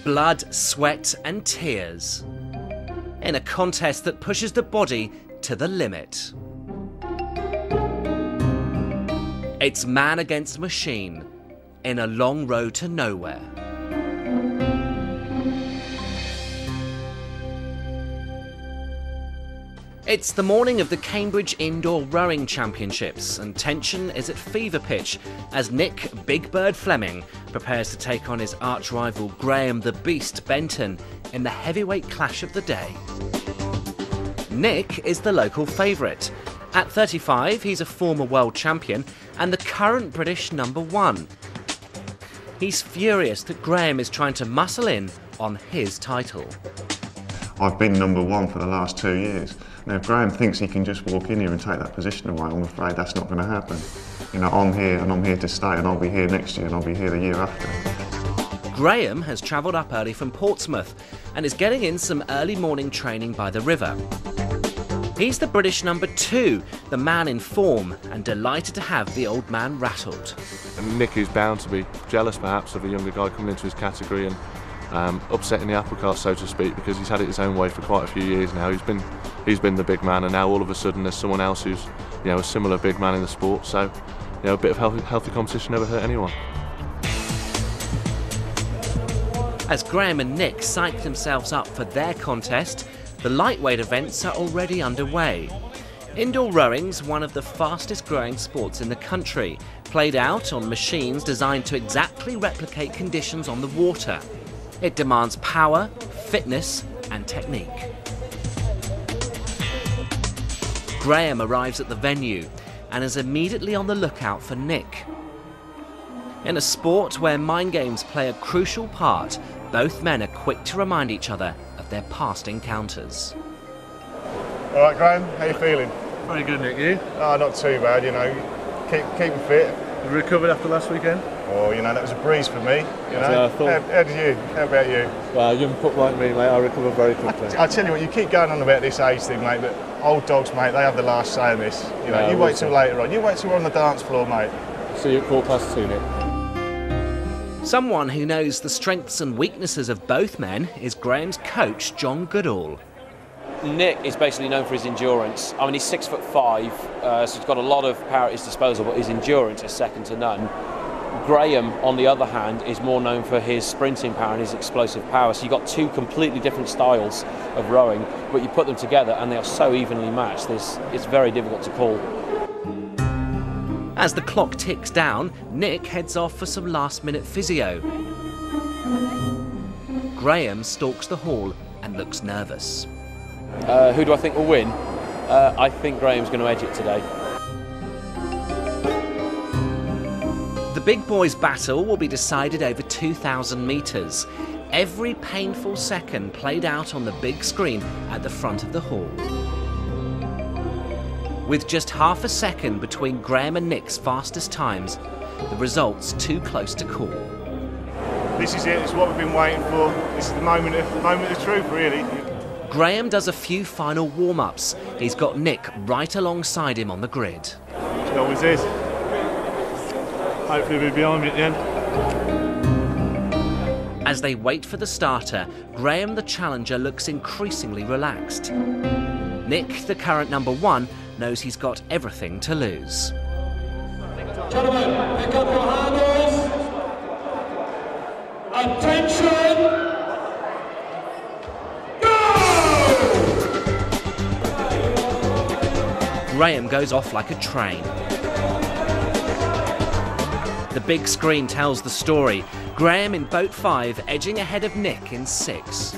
blood, sweat and tears in a contest that pushes the body to the limit. It's man against machine in a long road to nowhere. It's the morning of the Cambridge Indoor Rowing Championships, and tension is at fever pitch as Nik Big Bird Fleming prepares to take on his arch-rival Graham the Beast Benton in the heavyweight clash of the day. Nik is the local favourite. At 35, he's a former world champion and the current British #1. He's furious that Graham is trying to muscle in on his title. I've been #1 for the last 2 years. Now, if Graham thinks he can just walk in here and take that position away, I'm afraid that's not going to happen. You know, I'm here and I'm here to stay, and I'll be here next year and I'll be here the year after. Graham has travelled up early from Portsmouth and is getting in some early morning training by the river. He's the British #2, the man in form, and delighted to have the old man rattled. And Nik is bound to be jealous perhaps of a younger guy coming into his category and upsetting the apple cart, so to speak, because he's had it his own way for quite a few years now. He's been the big man, and now all of a sudden there's someone else who's, you know, a similar big man in the sport. So, you know, a bit of healthy competition never hurt anyone. As Graham and Nik psych themselves up for their contest, the lightweight events are already underway. Indoor rowing's one of the fastest growing sports in the country, played out on machines designed to exactly replicate conditions on the water. It demands power, fitness and technique. Graham arrives at the venue and is immediately on the lookout for Nik. In a sport where mind games play a crucial part, both men are quick to remind each other of their past encounters. All right, Graham, how you feeling? Very good, Nik. You? Oh, not too bad, you know. Keeping fit. You recovered after last weekend? Oh, you know, that was a breeze for me. You know. Yeah, I thought. How did you? How about you? Well, a young pup like me, mate, I recover very quickly. I tell you what, you keep going on about this age thing, mate, but old dogs, mate, they have the last say in this. You know, you wait till later on. You wait till we're on the dance floor, mate. See you at 2:15, Nik. Someone who knows the strengths and weaknesses of both men is Graham's coach, John Goodall. Nik is basically known for his endurance. I mean, he's 6'5", so he's got a lot of power at his disposal, but his endurance is second to none. Graham, on the other hand, is more known for his sprinting power and his explosive power. So you've got two completely different styles of rowing, but you put them together and they are so evenly matched. It's very difficult to call. As the clock ticks down, Nik heads off for some last-minute physio. Graham stalks the hall and looks nervous. Who do I think will win? I think Graham's going to edge it today. The big boys' battle will be decided over 2,000 metres. Every painful second played out on the big screen at the front of the hall. With just half a second between Graham and Nik's fastest times, the results too close to call. This is it. It's what we've been waiting for. This is the moment of truth, really. Graham does a few final warm-ups. He's got Nik right alongside him on the grid. It always is. Hopefully we'll be behind me at the end. As they wait for the starter, Graham, the challenger, looks increasingly relaxed. Nik, the current #1, knows he's got everything to lose. Gentlemen, pick up your handles. Attention! Graham goes off like a train. The big screen tells the story. Graham in boat 5, edging ahead of Nik in 6.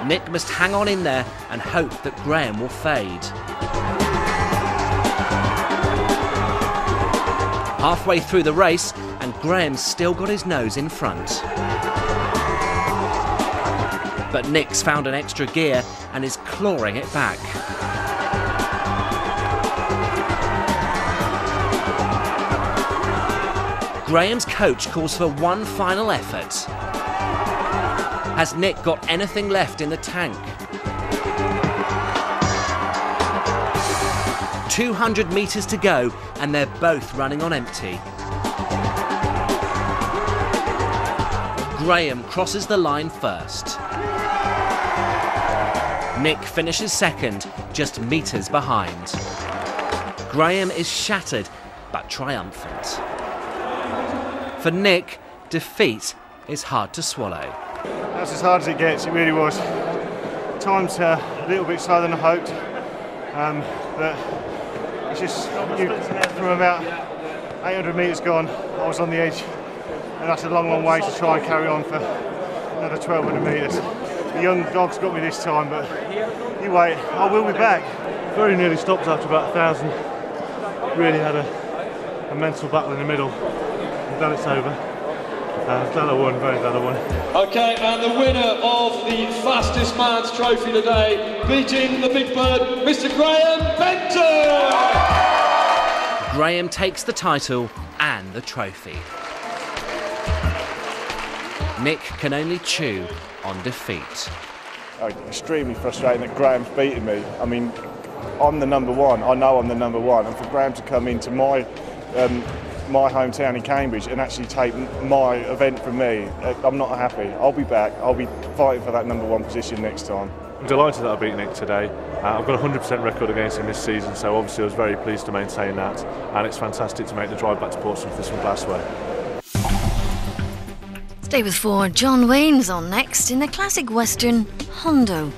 Nik must hang on in there and hope that Graham will fade. Halfway through the race, and Graham's still got his nose in front. But Nik's found an extra gear and is clawing it back. Graham's coach calls for one final effort. Has Nik got anything left in the tank? 200 metres to go and they're both running on empty. Graham crosses the line first. Nik finishes second, just metres behind. Graham is shattered, but triumphant. For Nik, defeat is hard to swallow. That's as hard as it gets, it really was. Time's a little bit slower than I hoped, but it's just, from about 800 metres gone, I was on the edge, and that's a long, long way to try and carry on for another 1200 metres. The young dog's got me this time, but you wait, I will be back. Very nearly stopped after about 1,000. Really had a mental battle in the middle. I'm glad it's over. Glad I won, very glad I won. Okay, and the winner of the fastest man's trophy today, beating the big bird, Mr. Graham Benton! Graham takes the title and the trophy. Nik can only chew on defeat. Extremely frustrating that Graham's beating me. I mean, I'm the number one, I know I'm the number one, and for Graham to come into my hometown in Cambridge and actually take my event from me, I'm not happy. I'll be back, I'll be fighting for that number one position next time. I'm delighted that I beat Nik today. I've got a 100% record against him this season, so obviously I was very pleased to maintain that, and it's fantastic to make the drive back to Portsmouth this one glassware. Stay with 4. John Wayne's on next in the classic western Hondo.